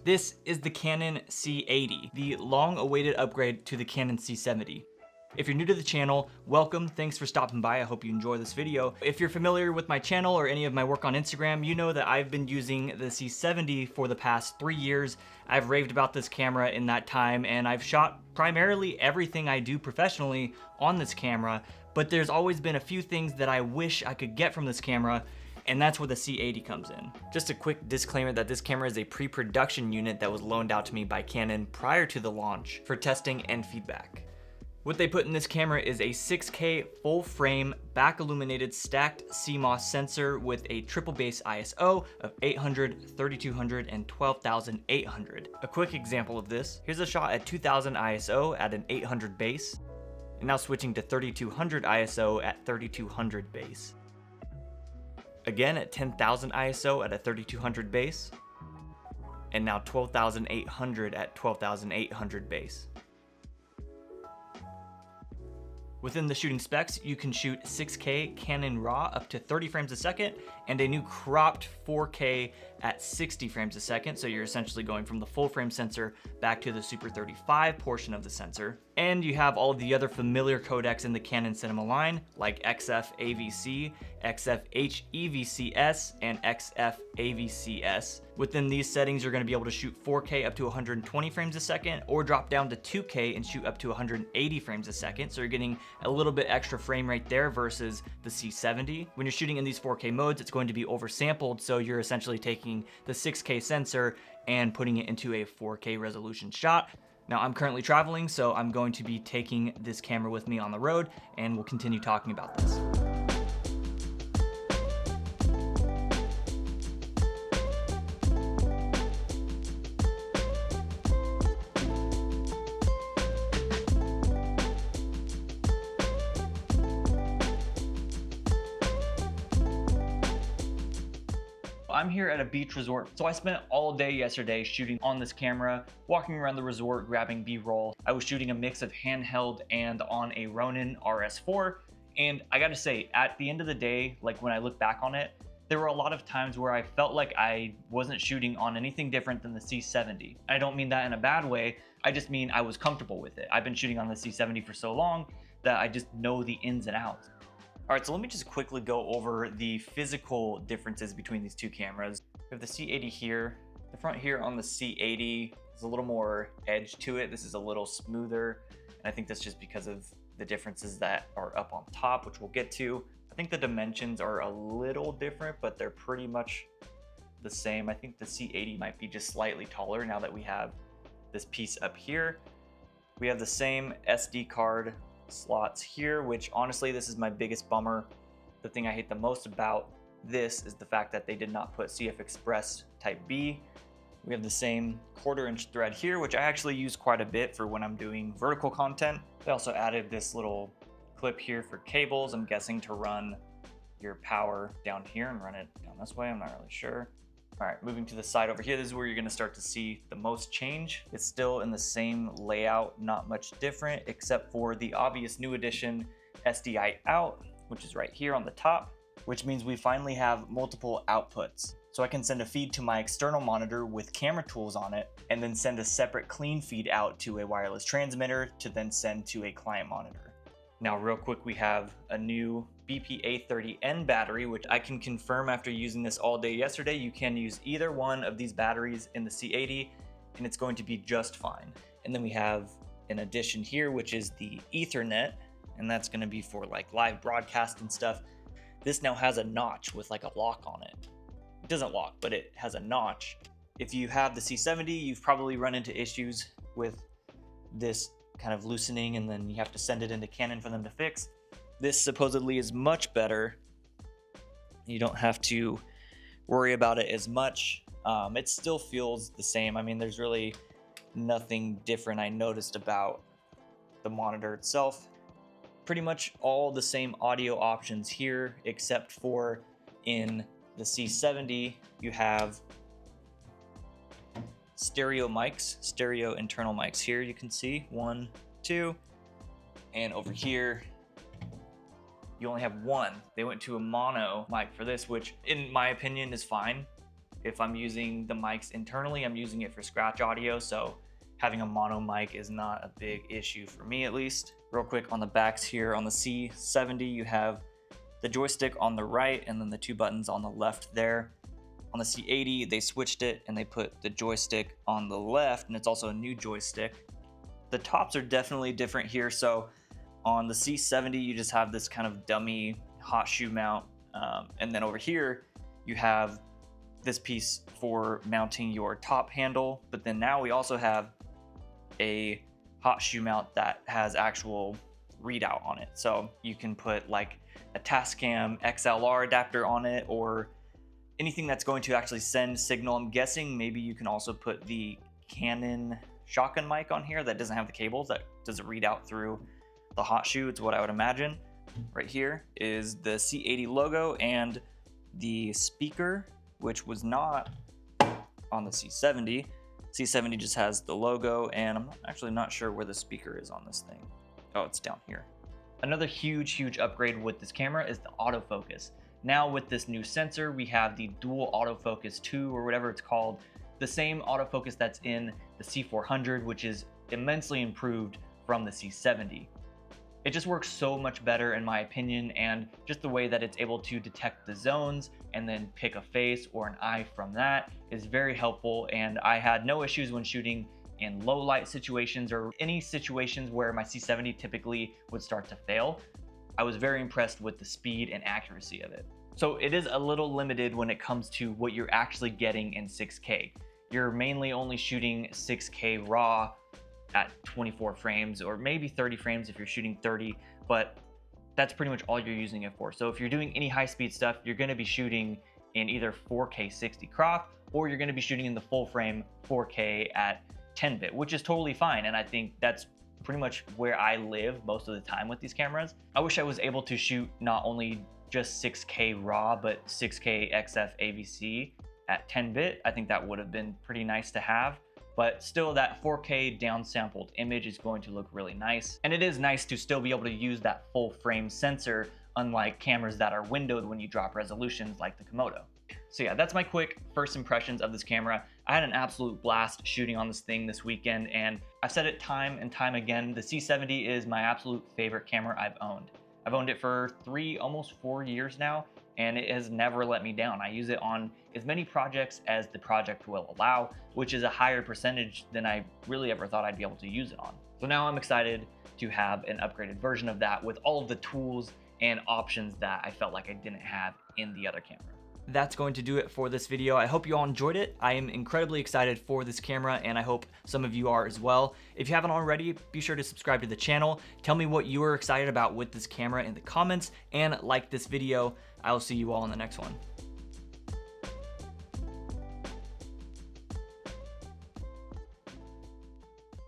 This is the Canon C80, the long-awaited upgrade to the Canon C70. If you're new to the channel, welcome, thanks for stopping by, I hope you enjoy this video. If you're familiar with my channel or any of my work on Instagram, you know that I've been using the C70 for the past 3 years. I've raved about this camera in that time, and I've shot primarily everything I do professionally on this camera, but there's always been a few things that I wish I could get from this camera, and that's where the C80 comes in. Just a quick disclaimer that this camera is a pre-production unit that was loaned out to me by Canon prior to the launch for testing and feedback. What they put in this camera is a 6K full frame back illuminated stacked CMOS sensor with a triple base ISO of 800, 3200, and 12,800. A quick example of this, here's a shot at 2000 ISO at an 800 base, and now switching to 3200 ISO at 3200 base. Again at 10,000 ISO at a 3200 base, and now 12,800 at 12,800 base. Within the shooting specs, you can shoot 6K Canon RAW up to 30 frames a second and a new cropped 4K at 60 frames a second. So you're essentially going from the full frame sensor back to the Super 35 portion of the sensor. And you have all of the other familiar codecs in the Canon cinema line, like XF AVC, XF HEVCS, and XF AVCS. Within these settings, you're going to be able to shoot 4K up to 120 frames a second, or drop down to 2K and shoot up to 180 frames a second. So you're getting a little bit extra frame rate there versus the C70. When you're shooting in these 4K modes, it's going to be oversampled, so you're essentially taking the 6K sensor and putting it into a 4K resolution shot. Now I'm currently traveling, so I'm going to be taking this camera with me on the road, and we'll continue talking about this. I'm here at a beach resort, so I spent all day yesterday shooting on this camera, walking around the resort, grabbing B-roll. I was shooting a mix of handheld and on a Ronin RS4, and I gotta say, at the end of the day, like when I look back on it, there were a lot of times where I felt like I wasn't shooting on anything different than the C70. I don't mean that in a bad way, I just mean I was comfortable with it. I've been shooting on the C70 for so long that I just know the ins and outs. All right, so let me just quickly go over the physical differences between these two cameras. We have the C80 here. The front here on the C80 is a little more edge to it. This is a little smoother, and I think that's just because of the differences that are up on top, which we'll get to. I think the dimensions are a little different, but they're pretty much the same. I think the C80 might be just slightly taller now that we have this piece up here. We have the same SD card slots here, which honestly, this is my biggest bummer. The thing I hate the most about this is the fact that they did not put CF Express Type B. We have the same 1/4 inch thread here, which I actually use quite a bit for when I'm doing vertical content. They also added this little clip here for cables, I'm guessing to run your power down here and run it down this way, I'm not really sure. All right, moving to the side over here, this is where you're gonna start to see the most change. It's still in the same layout, not much different, except for the obvious new addition, SDI out, which is right here on the top, which means we finally have multiple outputs. So I can send a feed to my external monitor with camera tools on it, and then send a separate clean feed out to a wireless transmitter to then send to a client monitor. Now, real quick, we have a new BPA30N battery, which I can confirm after using this all day yesterday. You can use either one of these batteries in the C80, and it's going to be just fine. And then we have an addition here, which is the Ethernet, and that's going to be for like live broadcast and stuff. This now has a notch with like a lock on it. It doesn't lock, but it has a notch. If you have the C70, you've probably run into issues with this kind of loosening, and then you have to send it into Canon for them to fix. This supposedly is much better. You don't have to worry about it as much. It still feels the same. I mean, there's really nothing different I noticed about the monitor itself. Pretty much all the same audio options here, except for in the C70, you have stereo mics, stereo internal mics. Here you can see 1, 2, and over here you only have one. They went to a mono mic for this, which in my opinion is fine. if I'm using the mics internally, I'm using it for scratch audio, so having a mono mic is not a big issue for me, at least. Real quick on the backs here, on the C70 you have the joystick on the right and then the two buttons on the left there. On the C80 they switched it and they put the joystick on the left, and it's also a new joystick. The tops are definitely different here. So on the C70 you just have this kind of dummy hot shoe mount, and then over here you have this piece for mounting your top handle, but then now we also have a hot shoe mount that has actual readout on it. So you can put like a Tascam XLR adapter on it, or anything that's going to actually send signal. I'm guessing maybe you can also put the Canon shotgun mic on here that doesn't have the cables, that does it read out through the hot shoe. It's what I would imagine. Right here is the C80 logo and the speaker, which was not on the C70. C70 just has the logo, and I'm actually not sure where the speaker is on this thing. Oh, it's down here. Another huge upgrade with this camera is the autofocus. Now with this new sensor, we have the dual autofocus 2 or whatever it's called, the same autofocus that's in the C400, which is immensely improved from the C70. It just works so much better in my opinion, and just the way that it's able to detect the zones and then pick a face or an eye from that is very helpful. And I had no issues when shooting in low light situations or any situations where my C70 typically would start to fail. I was very impressed with the speed and accuracy of it. So it is a little limited when it comes to what you're actually getting in 6K. You're mainly only shooting 6K RAW at 24 frames or maybe 30 frames if you're shooting 30, but that's pretty much all you're using it for. So if you're doing any high-speed stuff, you're going to be shooting in either 4K 60 crop, or you're going to be shooting in the full frame 4K at 10-bit, which is totally fine. And I think that's pretty much where I live most of the time with these cameras. I wish I was able to shoot not only just 6K RAW, but 6K XF AVC at 10-bit. I think that would have been pretty nice to have. But still, that 4K downsampled image is going to look really nice. And it is nice to still be able to use that full frame sensor, unlike cameras that are windowed when you drop resolutions like the Komodo. So yeah, that's my quick first impressions of this camera. I had an absolute blast shooting on this thing this weekend, and I've said it time and time again, the C70 is my absolute favorite camera I've owned. I've owned it for almost 4 years now, and it has never let me down. I use it on as many projects as the project will allow, which is a higher percentage than I really ever thought I'd be able to use it on. So now I'm excited to have an upgraded version of that with all of the tools and options that I felt like I didn't have in the other camera. That's going to do it for this video. I hope you all enjoyed it. I am incredibly excited for this camera, and I hope some of you are as well. If you haven't already, be sure to subscribe to the channel. Tell me what you are excited about with this camera in the comments, and like this video. I will see you all in the next one.